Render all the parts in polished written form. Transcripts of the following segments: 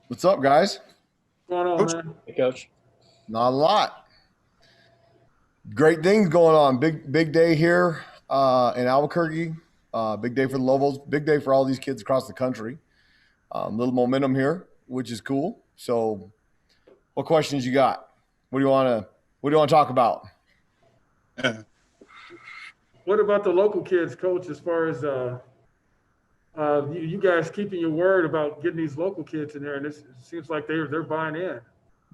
What's up, guys? What's going on, Coach, man? hey, Coach. Not a lot. Great things going on. Big day here in Albuquerque. Big day for the Lobos. Big day for all these kids across the country. Little momentum here, which is cool. So, what questions you got? What do you want to talk about? What about the local kids, coach? As far as you guys keeping your word about getting these local kids in there, and it seems like they're buying in.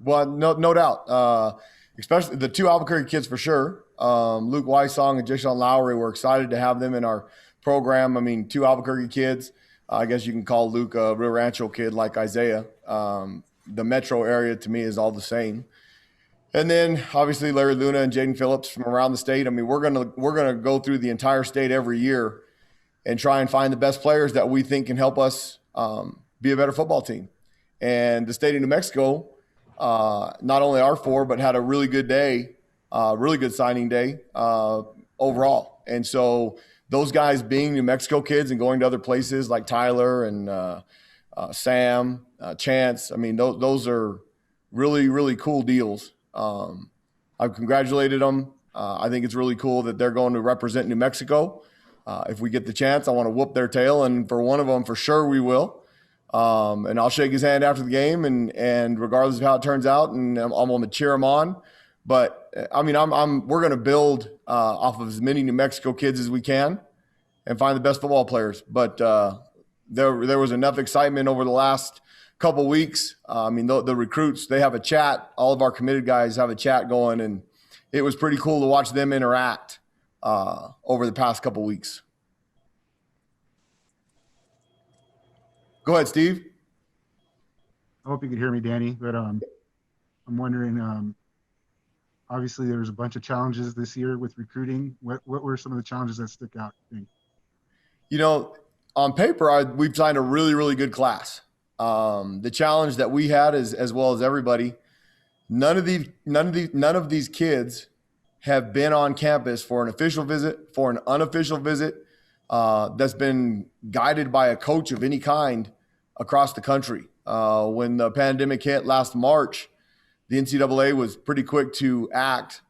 Well, no doubt. Especially the two Albuquerque kids for sure. Luke Wysong and Jason Lowry. We're excited to have them in our program. I mean, two Albuquerque kids. I guess you can call Luke a Rio Rancho kid like Isaiah. The metro area to me is all the same. And then obviously Larry Luna and Jaden Phillips from around the state. I mean, we're gonna go through the entire state every year and try and find the best players that we think can help us be a better football team. And the state of New Mexico, not only our four, but had a really good day, really good signing day overall. And so those guys being New Mexico kids and going to other places like Tyler and Sam, Chance, I mean, those are really, really cool deals. I've congratulated them. I think it's really cool that they're going to represent New Mexico. If we get the chance, I want to whoop their tail. And for one of them, for sure, we will. And I'll shake his hand after the game, and regardless of how it turns out, and I'm going to cheer him on. But I mean, we're going to build off of as many New Mexico kids as we can, and find the best football players. But there was enough excitement over the last couple weeks. I mean, the recruits, they have a chat. All of our committed guys have a chat going, and it was pretty cool to watch them interact over the past couple weeks. Go ahead, Steve. I hope you could hear me, Danny, but I'm wondering, obviously there's a bunch of challenges this year with recruiting. What were some of the challenges that stick out, you think? You know, on paper, we've signed a really, really good class. The challenge that we had is, as well as everybody, none of these kids have been on campus for an official visit, for an unofficial visit, that's been guided by a coach of any kind across the country. When the pandemic hit last March, the NCAA was pretty quick to act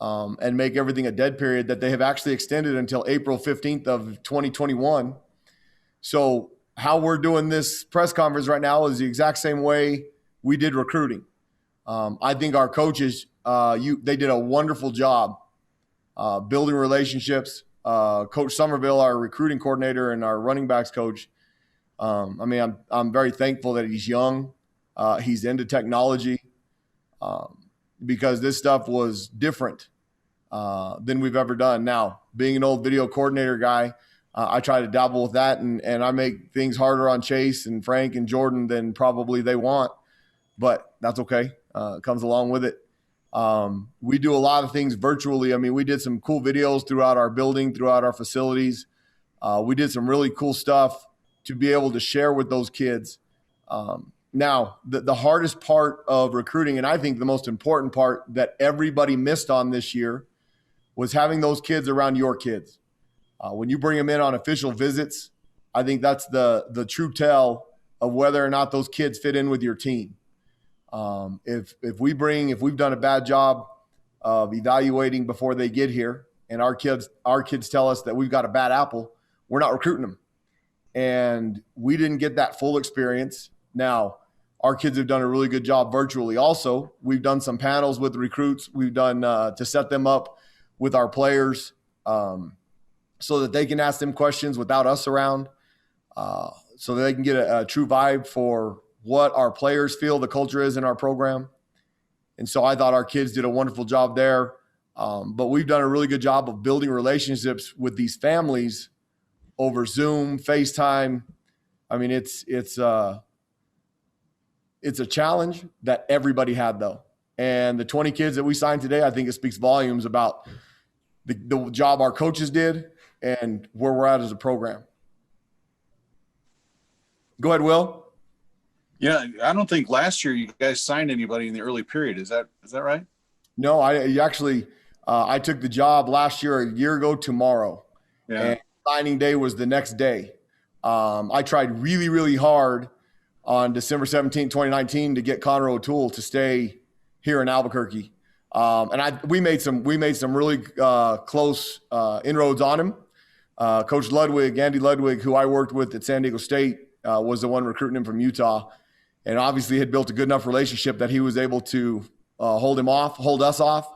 and make everything a dead period that they have actually extended until April 15th of 2021. So how we're doing this press conference right now is the exact same way we did recruiting. I think our coaches, they did a wonderful job building relationships. Coach Somerville, our recruiting coordinator and our running backs coach, I mean, I'm very thankful that he's young. He's into technology because this stuff was different than we've ever done. Now, being an old video coordinator guy, I try to dabble with that, and I make things harder on Chase and Frank and Jordan than probably they want, but that's okay. It comes along with it. We do a lot of things virtually. I mean, we did some cool videos throughout our building, throughout our facilities. We did some really cool stuff to be able to share with those kids. Now, the hardest part of recruiting, and I think the most important part that everybody missed on this year, was having those kids around your kids. When you bring them in on official visits, I think that's the true tell of whether or not those kids fit in with your team. If we've done a bad job of evaluating before they get here, and our kids tell us that we've got a bad apple, we're not recruiting them. And we didn't get that full experience. Now, our kids have done a really good job virtually. Also, we've done some panels with recruits. We've done to set them up with our players so that they can ask them questions without us around, so that they can get a true vibe for what our players feel the culture is in our program. And so I thought our kids did a wonderful job there. But we've done a really good job of building relationships with these families over Zoom, FaceTime. I mean, it's a challenge that everybody had, though. And the 20 kids that we signed today, I think it speaks volumes about the job our coaches did and where we're at as a program. Go ahead, Will. Yeah, I don't think last year you guys signed anybody in the early period. Is that right? No, I took the job last year, a year ago tomorrow. Yeah. And signing day was the next day. I tried really, really hard on December 17, 2019 to get Connor O'Toole to stay here in Albuquerque. We made some really close inroads on him. Coach Ludwig, Andy Ludwig, who I worked with at San Diego State, was the one recruiting him from Utah, and obviously had built a good enough relationship that he was able to hold us off.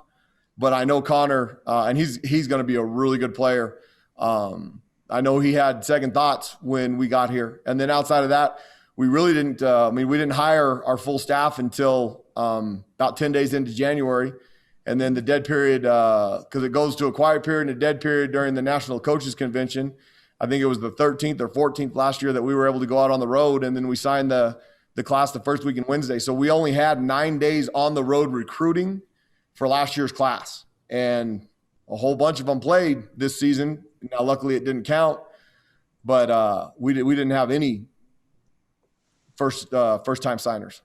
But I know Connor, and he's going to be a really good player. I know he had second thoughts when we got here, and then outside of that, we really didn't. We didn't hire our full staff until about 10 days into January. And then the dead period, because it goes to a quiet period and a dead period during the National Coaches Convention. I think it was the 13th or 14th last year that we were able to go out on the road, and then we signed the class the first week in Wednesday. So we only had 9 days on the road recruiting for last year's class, and a whole bunch of them played this season. Now, luckily, it didn't count, but we didn't have any first-time signers.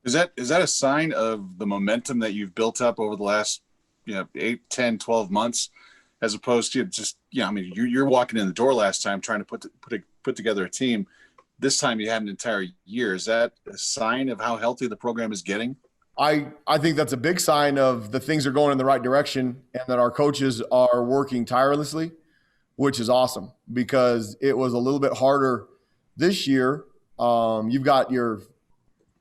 Is that a sign of the momentum that you've built up over the last 8, 10, 12 months, as opposed to just you're walking in the door last time trying to put together a team. This time you had an entire year. Is that a sign of how healthy the program is getting? I think that's a big sign of the things are going in the right direction and that our coaches are working tirelessly, which is awesome because it was a little bit harder this year. You've got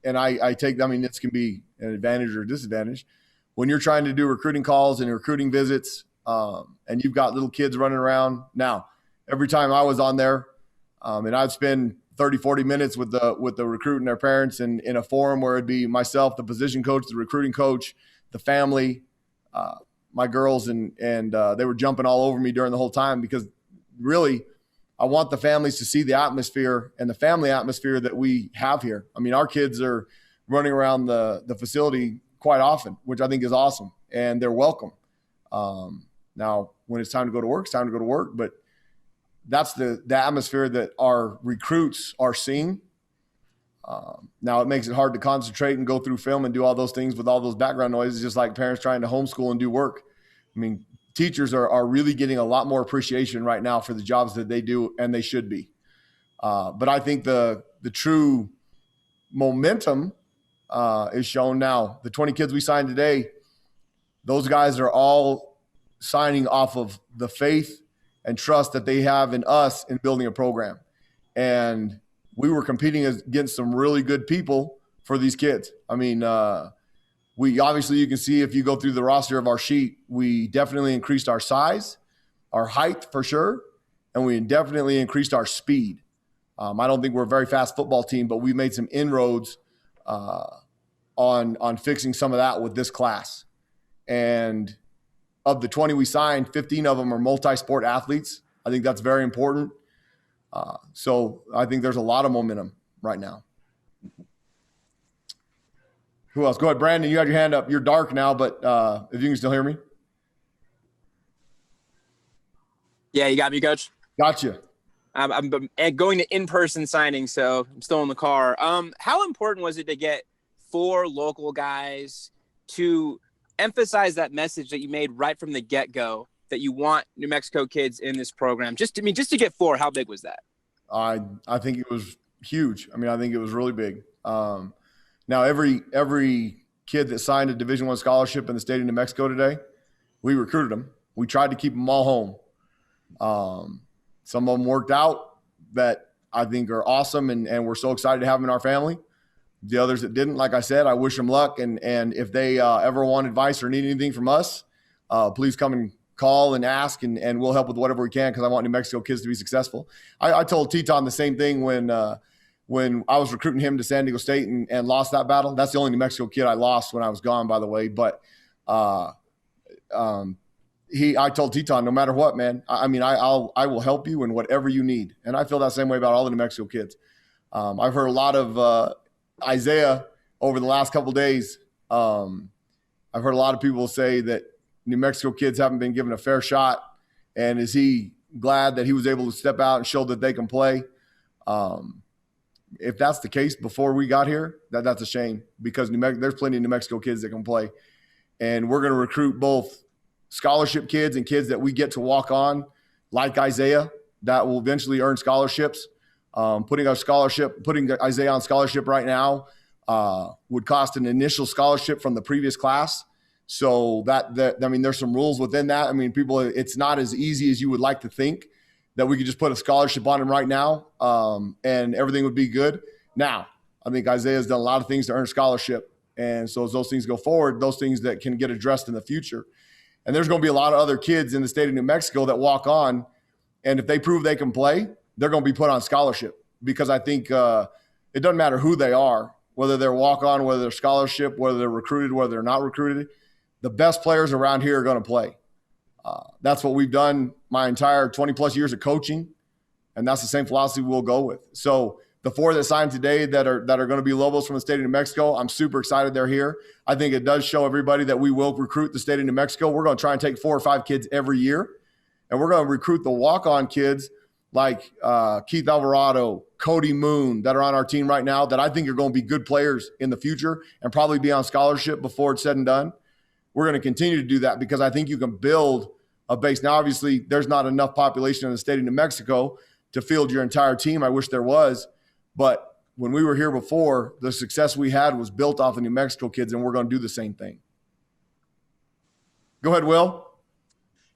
and I take, this can be an advantage or disadvantage when you're trying to do recruiting calls and recruiting visits, and you've got little kids running around. Now, every time I was on there, and I'd spend 30, 40 minutes with the recruit and their parents in a forum where it'd be myself, the position coach, the recruiting coach, the family, my girls, and they were jumping all over me during the whole time because really I want the families to see the atmosphere and the family atmosphere that we have here. Our kids are running around the facility quite often, which I think is awesome, and they're welcome. Now, when it's time to go to work, it's time to go to work, but that's the atmosphere that our recruits are seeing. Now it makes it hard to concentrate and go through film and do all those things with all those background noises, just like parents trying to homeschool and do work. Teachers are really getting a lot more appreciation right now for the jobs that they do, and they should be. But I think the true momentum is shown now. The 20 kids we signed today, those guys are all signing off of the faith and trust that they have in us in building a program. And we were competing against some really good people for these kids. We obviously, you can see if you go through the roster of our sheet, we definitely increased our size, our height for sure, and we definitely increased our speed. I don't think we're a very fast football team, but we made some inroads on fixing some of that with this class. And of the 20 we signed, 15 of them are multi-sport athletes. I think that's very important. So I think there's a lot of momentum right now. Who else? Go ahead, Brandon. You had your hand up. You're dark now, but if you can still hear me. Yeah, you got me, Coach. Gotcha. I'm going to in-person signing, so I'm still in the car. How important was it to get 4 local guys to emphasize that message that you made right from the get-go that you want New Mexico kids in this program? Just to get 4, how big was that? I think it was huge. I think it was really big. Now every kid that signed a Division I scholarship in the state of New Mexico today, we recruited them. We tried to keep them all home. Some of them worked out that I think are awesome, and we're so excited to have them in our family. The others that didn't, like I said, I wish them luck. And if they ever want advice or need anything from us, please come and call and ask, and we'll help with whatever we can because I want New Mexico kids to be successful. I told Teton the same thing when I was recruiting him to San Diego State and lost that battle. That's the only New Mexico kid I lost when I was gone, by the way. But I told Teton, no matter what, man, I will help you in whatever you need. And I feel that same way about all the New Mexico kids. I've heard a lot of Isaiah over the last couple of days. I've heard a lot of people say that New Mexico kids haven't been given a fair shot. And is he glad that he was able to step out and show that they can play? If that's the case before we got here, that's a shame because there's plenty of New Mexico kids that can play. And we're going to recruit both scholarship kids and kids that we get to walk on, like Isaiah, that will eventually earn scholarships. Putting Isaiah on scholarship right now would cost an initial scholarship from the previous class. So there's some rules within that. I mean, it's not as easy as you would like to think that we could just put a scholarship on him right now and everything would be good. Now, I think Isaiah's done a lot of things to earn a scholarship. And so as those things go forward, those things that can get addressed in the future. And there's going to be a lot of other kids in the state of New Mexico that walk on. And if they prove they can play, they're going to be put on scholarship, because I think it doesn't matter who they are, whether they're walk-on, whether they're scholarship, whether they're recruited, whether they're not recruited. The best players around here are going to play. That's what we've done my entire 20-plus years of coaching, and that's the same philosophy we'll go with. So the 4 that signed today that are going to be Lobos from the state of New Mexico, I'm super excited they're here. I think it does show everybody that we will recruit the state of New Mexico. We're going to try and take 4 or 5 kids every year, and we're going to recruit the walk-on kids like Keith Alvarado, Cody Moon, that are on our team right now that I think are going to be good players in the future and probably be on scholarship before it's said and done. We're going to continue to do that because I think you can build a base. Now, obviously, there's not enough population in the state of New Mexico to field your entire team. I wish there was. But when we were here before, the success we had was built off of New Mexico kids, and we're going to do the same thing. Go ahead, Will.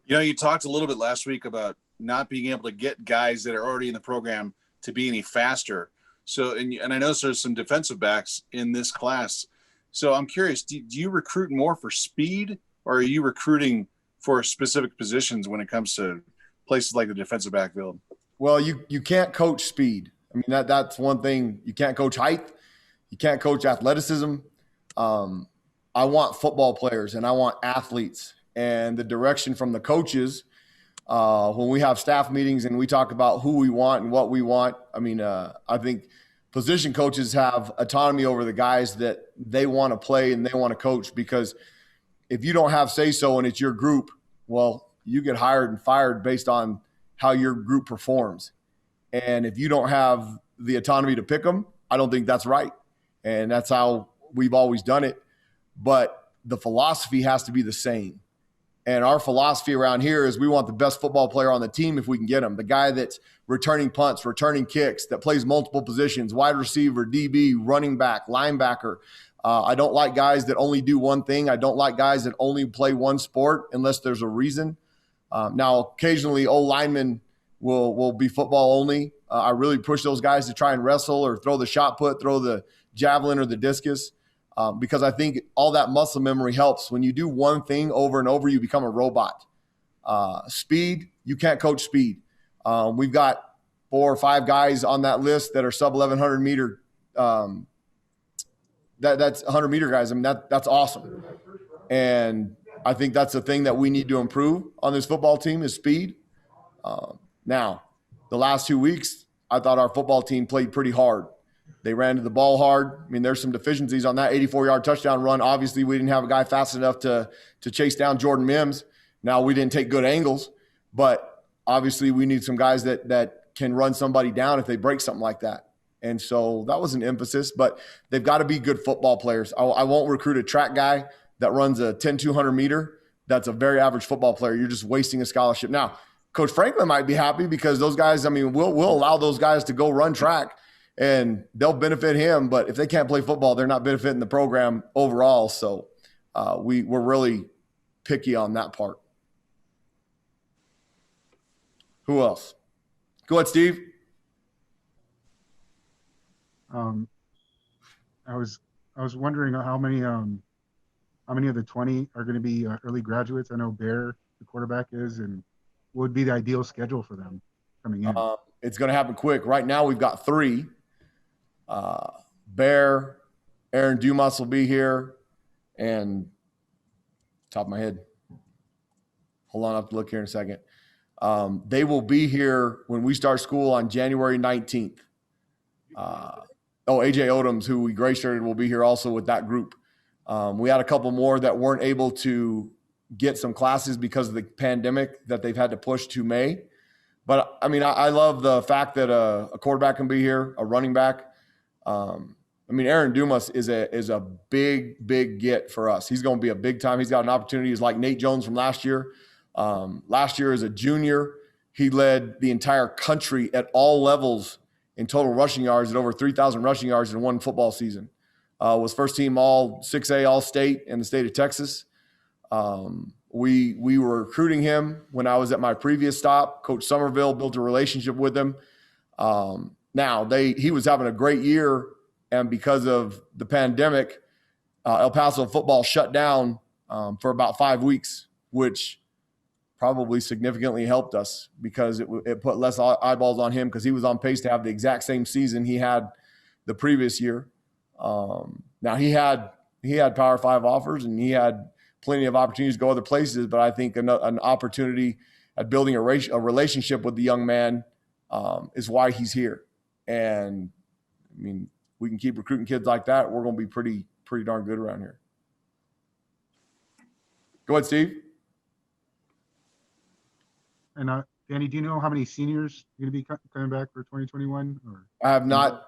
You talked a little bit last week about not being able to get guys that are already in the program to be any faster. So, and I know there's some defensive backs in this class. So I'm curious, do you recruit more for speed, or are you recruiting for specific positions when it comes to places like the defensive backfield? Well, you can't coach speed. I mean, that's one thing. You can't coach height. You can't coach athleticism. I want football players and I want athletes, and the direction from the coaches when we have staff meetings and we talk about who we want and what we want. I mean, I think position coaches have autonomy over the guys that they want to play and they want to coach, because if you don't have say-so and it's your group, well, you get hired and fired based on how your group performs. And if you don't have the autonomy to pick them, I don't think that's right. And that's how we've always done it. But the philosophy has to be the same. And our philosophy around here is we want the best football player on the team if we can get him. The guy that's returning punts, returning kicks, that plays multiple positions, wide receiver, DB, running back, linebacker. I don't like guys that only do one thing. I don't like guys that only play one sport unless there's a reason. Now, occasionally, linemen will be football only. I really push those guys to try and wrestle or throw the shot put, throw the javelin or the discus, because I think all that muscle memory helps. When you do one thing over and over, you become a robot. Speed, you can't coach speed. We've got 4 or 5 guys on that list that are sub 1100 meter. That's 100 meter guys. I mean, that's awesome. And I think that's the thing that we need to improve on this football team is speed. Now, the last 2 weeks, I thought our football team played pretty hard. They ran to the ball hard. I mean, there's some deficiencies on that 84-yard touchdown run. Obviously, we didn't have a guy fast enough to chase down Jordan Mims. Now, we didn't take good angles, but obviously we need some guys that can run somebody down if they break something like that. And so that was an emphasis, but they've got to be good football players. I won't recruit a track guy that runs a 10-200 meter. That's a very average football player. You're just wasting a scholarship. Now, Coach Franklin might be happy because those guys, I mean, we'll allow those guys to go run track and they'll benefit him. But if they can't play football, they're not benefiting the program overall. So we're really picky on that part. Who else? Go ahead, Steve. I was wondering how many of the 20 are going to be early graduates. I know Bear, the quarterback, is, and what would be the ideal schedule for them coming in? It's going to happen quick. Right now, we've got 3. Bear, Aaron Dumas will be here, and top of my head. Hold on, I have to look here in a second. They will be here when we start school on January 19th. AJ Odoms, who we gray shirted, will be here also with that group. We had a couple more that weren't able to get some classes because of the pandemic that they've had to push to May. But I mean, I love the fact that a quarterback can be here, a running back. I mean, Aaron Dumas is a big get for us. He's going to be a big time. He's got an opportunity. He's like Nate Jones from last year. Last year as a junior, he led the entire country at all levels in total rushing yards, at over 3,000 rushing yards in one football season. Was first team all 6A all state in the state of Texas. We were recruiting him when I was at my previous stop. Coach Somerville built a relationship with him. He was having a great year, and because of the pandemic, El Paso football shut down for about 5 weeks, which probably significantly helped us because it put less eyeballs on him because he was on pace to have the exact same season he had the previous year. Now he had Power 5 offers and he had plenty of opportunities to go other places, but I think an opportunity at building a relationship with the young man is why he's here. And I mean, we can keep recruiting kids like that. We're going to be pretty darn good around here. Go ahead, Steve. And Danny, do you know how many seniors are going to be coming back for 2021? Or I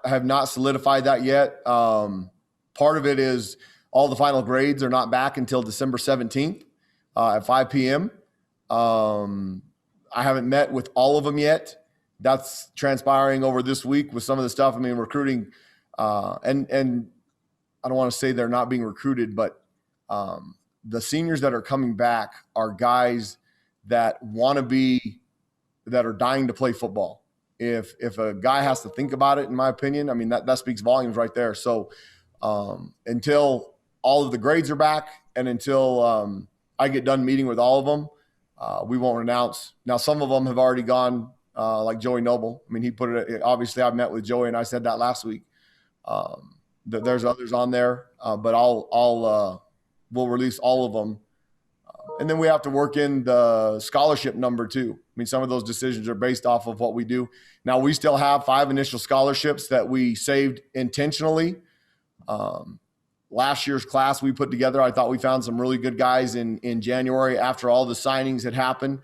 have not solidified that yet. Part of it is all the final grades are not back until December 17th at 5 p.m. I haven't met with all of them yet. That's transpiring over this week with some of the stuff. I mean, recruiting, and I don't want to say they're not being recruited, but the seniors that are coming back are guys that want to be, that are dying to play football. If a guy has to think about it, in my opinion, I mean, that speaks volumes right there. So until all of the grades are back and until I get done meeting with all of them, we won't announce. Now, some of them have already gone, like Joey Noble. I mean, he put it, obviously I met with Joey and I said that last week. There's others on there, but we'll release all of them. And then we have to work in the scholarship number too. I mean, some of those decisions are based off of what we do. Now, we still have 5 initial scholarships that we saved intentionally. Last year's class we put together, I thought we found some really good guys in January after all the signings had happened.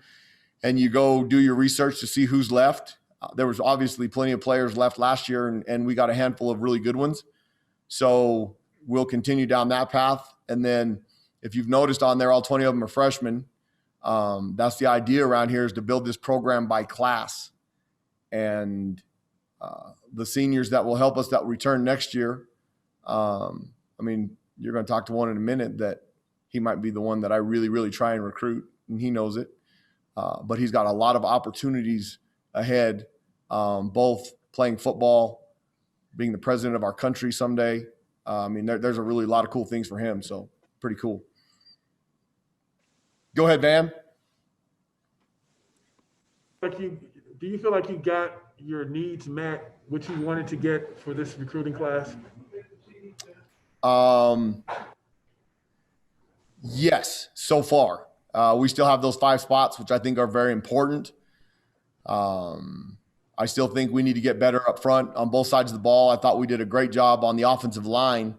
And you go do your research to see who's left. There was obviously plenty of players left last year, and we got a handful of really good ones. So we'll continue down that path. And then if you've noticed on there, all 20 of them are freshmen. That's the idea around here, is to build this program by class. And the seniors that will help us that return next year, I mean, you're going to talk to one in a minute that he might be the one that I really, really try and recruit, and he knows it. But he's got a lot of opportunities ahead, both playing football, being the president of our country someday. I mean, there's a really lot of cool things for him, so pretty cool. Go ahead, Van. Do you feel like you got your needs met, what you wanted to get for this recruiting class? Yes, so far. We still have those 5 spots, which I think are very important. I still think we need to get better up front on both sides of the ball. I thought we did a great job on the offensive line.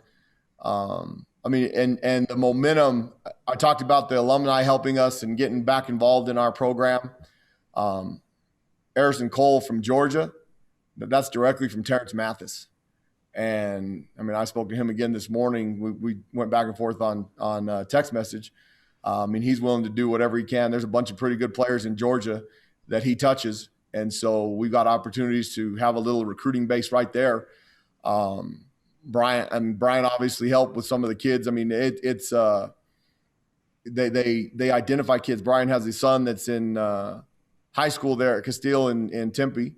I mean, and the momentum, I talked about the alumni helping us and getting back involved in our program. Harrison Cole from Georgia, that's directly from Terrence Mathis. And I mean, I spoke to him again this morning. We went back and forth on text message. I mean, he's willing to do whatever he can. There's a bunch of pretty good players in Georgia that he touches. And so we've got opportunities to have a little recruiting base right there. Brian obviously helped with some of the kids. I mean, they identify kids. Brian has a son that's in high school there at Castile in Tempe.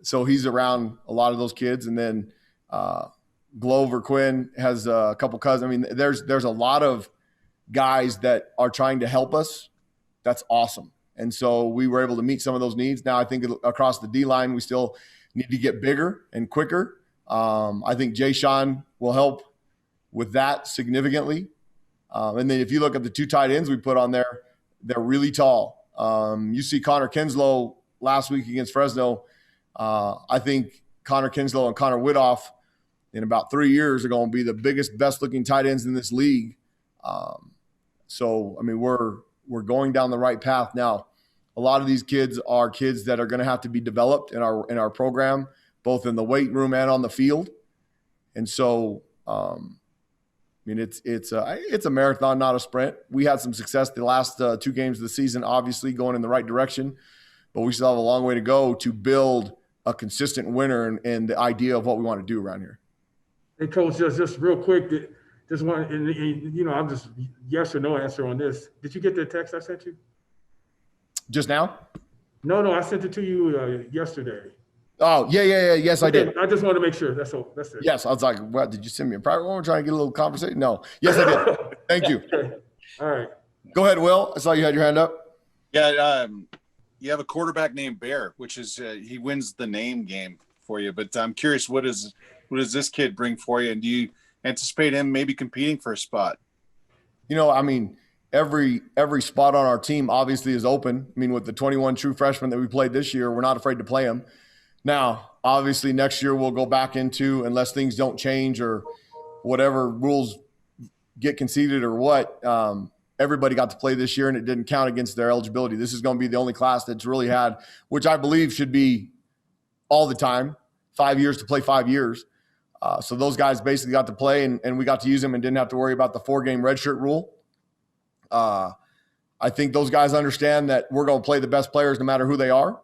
So he's around a lot of those kids. And then Glover Quinn has a couple cousins. I mean, there's a lot of guys that are trying to help us. That's awesome. And so we were able to meet some of those needs. Now I think across the D-line, we still need to get bigger and quicker. I think Jay Sean will help with that significantly. And then if you look at the 2 tight ends we put on there, they're really tall. You see Connor Kinslow last week against Fresno. I think Connor Kinslow and Connor Widoff in about 3 years are going to be the biggest, best-looking tight ends in this league. So, I mean, we're going down the right path now. A lot of these kids are kids that are going to have to be developed in our program, both in the weight room and on the field. And so, I mean, it's a marathon, not a sprint. We had some success the last 2 games of the season, obviously going in the right direction, but we still have a long way to go to build a consistent winner and the idea of what we want to do around here. Hey, Coach, just real quick, just one, and I'm just yes or no answer on this. Did you get the text I sent you? Just now? No, I sent it to you yesterday. Oh, yeah. Yes, I did. I just want to make sure. That's all. That's it. Yes, I was like, what, did you send me a private one? We're trying to get a little conversation? No. Yes, I did. Thank you. Okay. All right. Go ahead, Will. I saw you had your hand up. Yeah, you have a quarterback named Bear, which is he wins the name game for you. But I'm curious, what does this kid bring for you, and do you anticipate him maybe competing for a spot? I mean, every spot on our team obviously is open. I mean, with the 21 true freshmen that we played this year, we're not afraid to play them. Now, obviously, next year we'll go back into, unless things don't change or whatever rules get conceded or what. Everybody got to play this year, and it didn't count against their eligibility. This is going to be the only class that's really had, which I believe should be all the time, 5 years to play 5 years. So those guys basically got to play, and we got to use them and didn't have to worry about the 4-game redshirt rule. I think those guys understand that we're going to play the best players no matter who they are.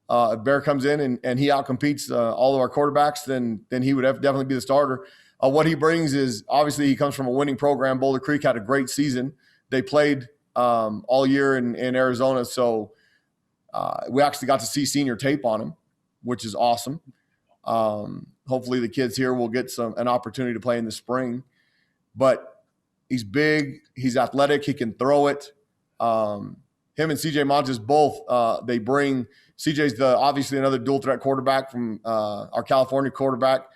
If Bear comes in and he outcompetes all of our quarterbacks, then he would definitely be the starter. What he brings is, obviously, he comes from a winning program. Boulder Creek had a great season. They played all year in Arizona, so we actually got to see senior tape on him, which is awesome. Hopefully the kids here will get an opportunity to play in the spring. But he's big, he's athletic, he can throw it. Him and CJ Montes both, they bring – CJ's obviously another dual threat quarterback from our California quarterback.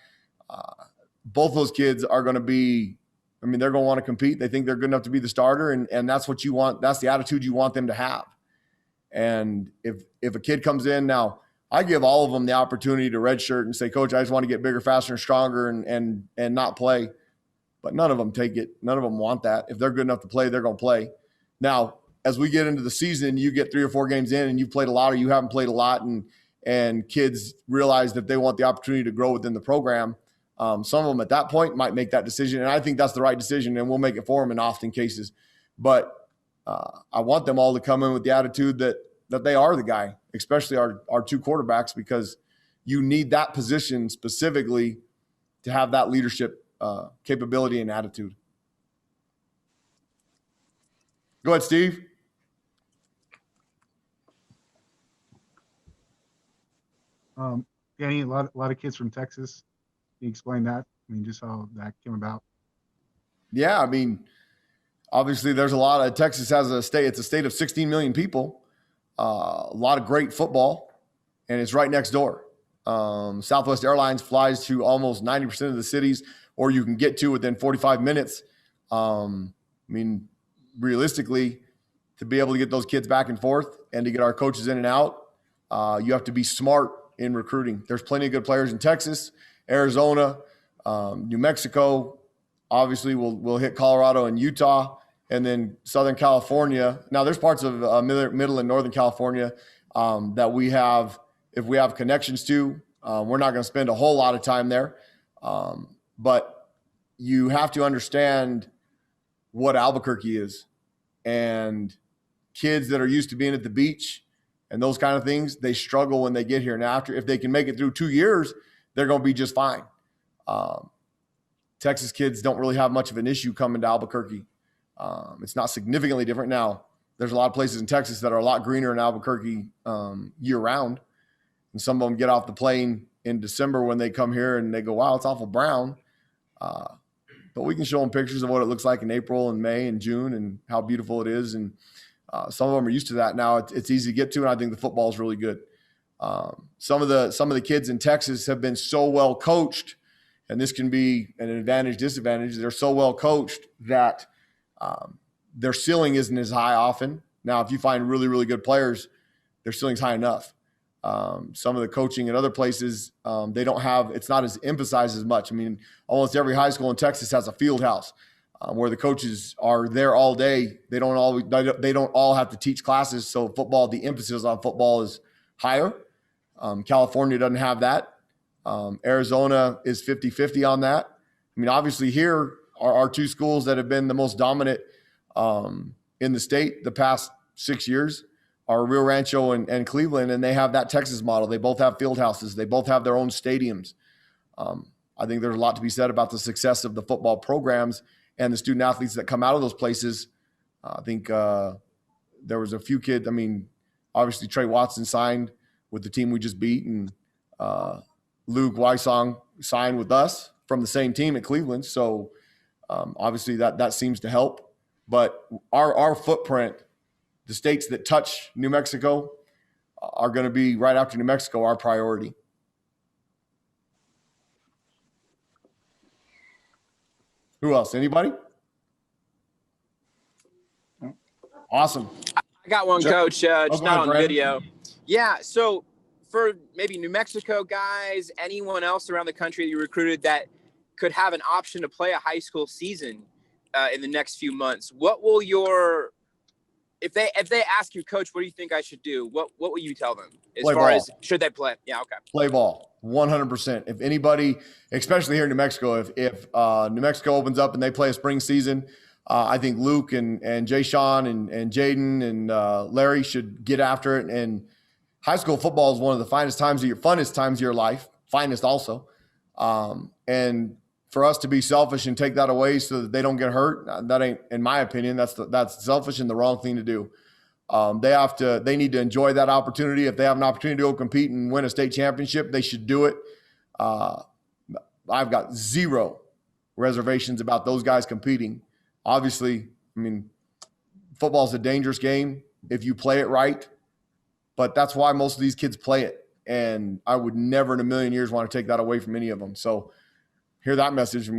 Both those kids are going to be – I mean, they're going to want to compete. They think they're good enough to be the starter, and that's what you want. That's the attitude you want them to have. And if a kid comes in now, I give all of them the opportunity to redshirt and say, Coach, I just want to get bigger, faster, and stronger, and not play. But none of them take it. None of them want that. If they're good enough to play, they're going to play. Now, as we get into the season, you get 3 or 4 games in, and you've played a lot or you haven't played a lot, and kids realize that they want the opportunity to grow within the program. Some of them at that point might make that decision, and I think that's the right decision, and we'll make it for them in often cases. But I want them all to come in with the attitude that they are the guy, especially our 2 quarterbacks, because you need that position specifically to have that leadership capability and attitude. Go ahead, Steve. Danny, a lot of kids from Texas. Can you explain that? I mean, just how that came about. Yeah, I mean, obviously there's a lot of – Texas has a state – it's a state of 16 million people, a lot of great football, and it's right next door. Southwest Airlines flies to almost 90% of the cities, or you can get to within 45 minutes. I mean, realistically, to be able to get those kids back and forth and to get our coaches in and out, you have to be smart in recruiting. There's plenty of good players in Texas, Arizona, New Mexico. Obviously, we'll hit Colorado and Utah, and then Southern California. Now, there's parts of middle and Northern California that we have, if we have connections to. We're not going to spend a whole lot of time there. But you have to understand what Albuquerque is. And kids that are used to being at the beach and those kind of things, they struggle when they get here. Now, if they can make it through 2 years, they're going to be just fine. Texas kids don't really have much of an issue coming to Albuquerque. It's not significantly different. Now, there's a lot of places in Texas that are a lot greener in Albuquerque year-round. And some of them get off the plane in December when they come here and they go, wow, it's awful brown. But we can show them pictures of what it looks like in April and May and June and how beautiful it is. And some of them are used to that now. It's easy to get to, and I think the football is really good. Some of the kids in Texas have been so well coached, and this can be an advantage, disadvantage. They're so well coached that their ceiling isn't as high often. Now, if you find really, really good players, their ceiling's high enough. Some of the coaching at other places, they don't have, it's not as emphasized as much. I mean, almost every high school in Texas has a field house where the coaches are there all day. They don't all have to teach classes. So football, the emphasis on football is higher. California doesn't have that. Arizona is 50-50 on that. I mean, obviously here are our 2 schools that have been the most dominant in the state the past 6 years. are Rio Rancho and Cleveland, and they have that Texas model. They both have field houses. They both have their own stadiums. I think there's a lot to be said about the success of the football programs and the student athletes that come out of those places. I think there was a few kids. I mean, obviously Trey Watson signed with the team we just beat, and Luke Wysong signed with us from the same team at Cleveland. So obviously that seems to help. But our footprint, the states that touch New Mexico, are going to be right after New Mexico our priority. Who else? Anybody? Awesome. I got one, Coach. Just go not ahead, on Brandon. video. Yeah. So for maybe New Mexico guys, anyone else around the country that you recruited that could have an option to play a high school season in the next few months, what will your if they ask you, Coach, what do you think I should do? What will you tell them as Play far ball. as should they play? Yeah. Okay. Play ball, 100%. If anybody, especially here in New Mexico, if New Mexico opens up and they play a spring season, I think Luke and Jay Sean and Jaden and Larry should get after it. And high school football is one of the funnest times of your life, finest also. And for us to be selfish and take that away so that they don't get hurt, that ain't, in my opinion, that's selfish and the wrong thing to do. They need to enjoy that opportunity. If they have an opportunity to go compete and win a state championship, they should do it. I've got zero reservations about those guys competing. Obviously, I mean, football is a dangerous game if you play it right, but that's why most of these kids play it. And I would never in a million years want to take that away from any of them. So hear that message from